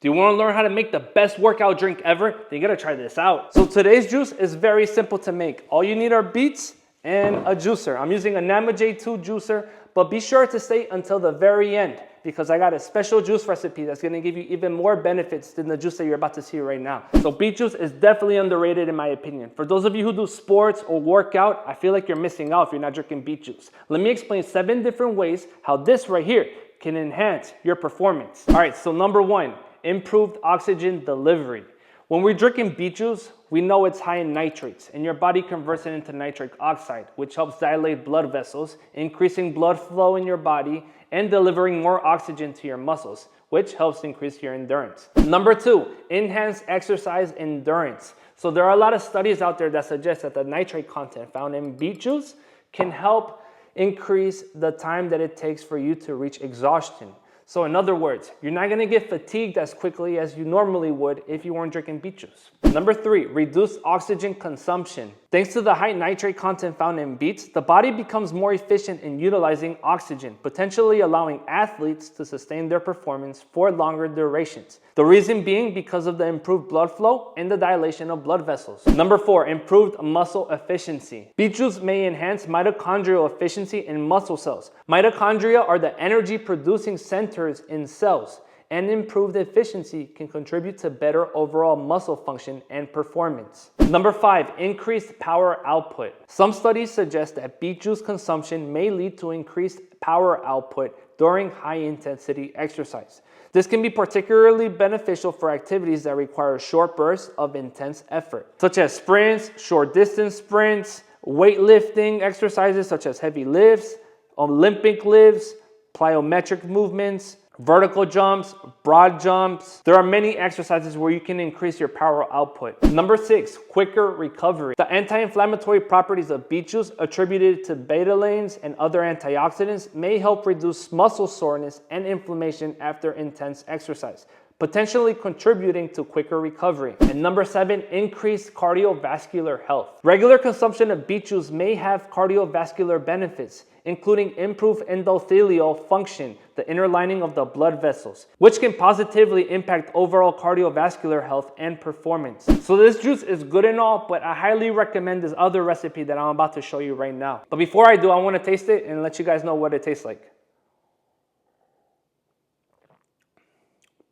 Do you want to learn how to make the best workout drink ever? Then you gotta try this out. So today's juice is very simple to make. All you need are beets and a juicer. I'm using a Nama J2 juicer, but be sure to stay until the very end because I got a special juice recipe that's gonna give you even more benefits than the juice that you're about to see right now. So beet juice is definitely underrated in my opinion. For those of you who do sports or workout, I feel like you're missing out if you're not drinking beet juice. Let me explain 7 different ways how this right here can enhance your performance. All right, so number 1, improved oxygen delivery. When we're drinking beet juice, we know it's high in nitrates, and your body converts it into nitric oxide, which helps dilate blood vessels, increasing blood flow in your body, and delivering more oxygen to your muscles, which helps increase your endurance. Number 2, enhance exercise endurance. So there are a lot of studies out there that suggest that the nitrate content found in beet juice can help increase the time that it takes for you to reach exhaustion. So in other words, you're not gonna get fatigued as quickly as you normally would if you weren't drinking beet juice. Number 3, reduce oxygen consumption. Thanks to the high nitrate content found in beets, the body becomes more efficient in utilizing oxygen, potentially allowing athletes to sustain their performance for longer durations. The reason being because of the improved blood flow and the dilation of blood vessels. Number 4, improved muscle efficiency. Beet juice may enhance mitochondrial efficiency in muscle cells. Mitochondria are the energy producing centers in cells, and improved efficiency can contribute to better overall muscle function and performance. Number 5, increased power output. Some studies suggest that beet juice consumption may lead to increased power output during high intensity exercise. This can be particularly beneficial for activities that require short bursts of intense effort, such as sprints, short distance sprints, weightlifting exercises such as heavy lifts, Olympic lifts, plyometric movements, vertical jumps, broad jumps. There are many exercises where you can increase your power output. Number 6, quicker recovery. The anti-inflammatory properties of beet juice attributed to betalains and other antioxidants may help reduce muscle soreness and inflammation after intense exercise, potentially contributing to quicker recovery. And number 7, increased cardiovascular health. Regular consumption of beet juice may have cardiovascular benefits, including improved endothelial function, the inner lining of the blood vessels, which can positively impact overall cardiovascular health and performance. So this juice is good and all, but I highly recommend this other recipe that I'm about to show you right now. But before I do, I want to taste it and let you guys know what it tastes like.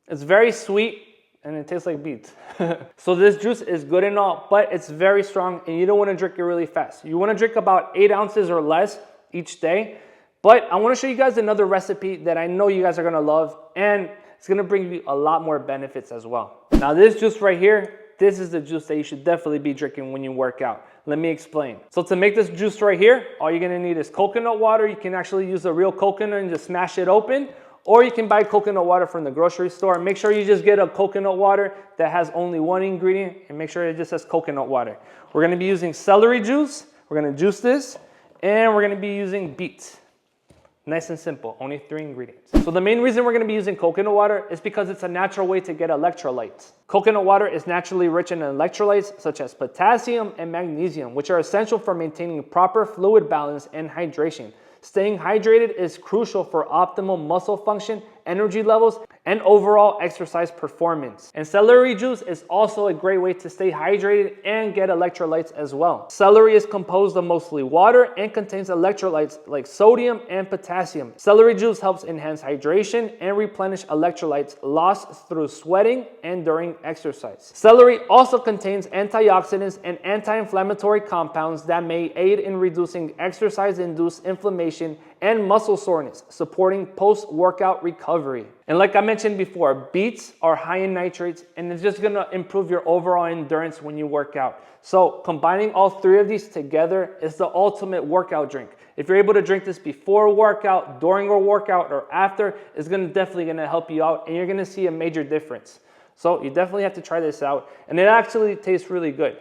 It's very sweet and it tastes like beets. So this juice is good and all, but it's very strong and you don't want to drink it really fast. You want to drink about 8 ounces or less each day. But I want to show you guys another recipe that I know you guys are going to love, and it's going to bring you a lot more benefits as well. Now this juice right here, this is the juice that you should definitely be drinking when you work out. Let me explain. So to make this juice right here, all you're going to need is coconut water. You can actually use a real coconut and just smash it open, or you can buy coconut water from the grocery store. Make sure you just get a coconut water that has only one ingredient, and make sure it just says coconut water. We're going to be using celery juice. We're going to juice this, and we're going to be using beets. Nice and simple, only 3 ingredients. So the main reason we're going to be using coconut water is because it's a natural way to get electrolytes. Coconut water is naturally rich in electrolytes such as potassium and magnesium, which are essential for maintaining proper fluid balance and hydration. Staying hydrated is crucial for optimal muscle function, energy levels, and overall exercise performance. And celery juice is also a great way to stay hydrated and get electrolytes as well. Celery is composed of mostly water and contains electrolytes like sodium and potassium. Celery juice helps enhance hydration and replenish electrolytes lost through sweating and during exercise. Celery also contains antioxidants and anti-inflammatory compounds that may aid in reducing exercise-induced inflammation and muscle soreness, supporting post-workout recovery. And like I mentioned before, beets are high in nitrates, and it's just gonna improve your overall endurance when you work out. So combining all 3 of these together is the ultimate workout drink. If you're able to drink this before a workout, during a workout, or after, it's definitely gonna help you out, and you're gonna see a major difference. So you definitely have to try this out, and it actually tastes really good.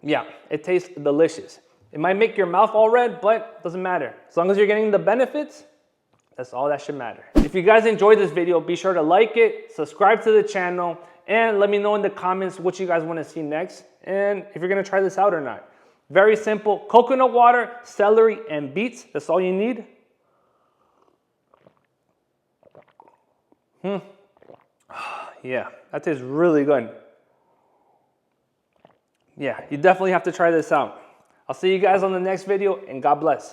Yeah, it tastes delicious. It might make your mouth all red, but it doesn't matter. As long as you're getting the benefits, that's all that should matter. If you guys enjoyed this video, be sure to like it, subscribe to the channel, and let me know in the comments what you guys want to see next, and if you're going to try this out or not. Very simple. Coconut water, celery, and beets. That's all you need. Yeah, that tastes really good. Yeah, you definitely have to try this out. I'll see you guys on the next video, and God bless.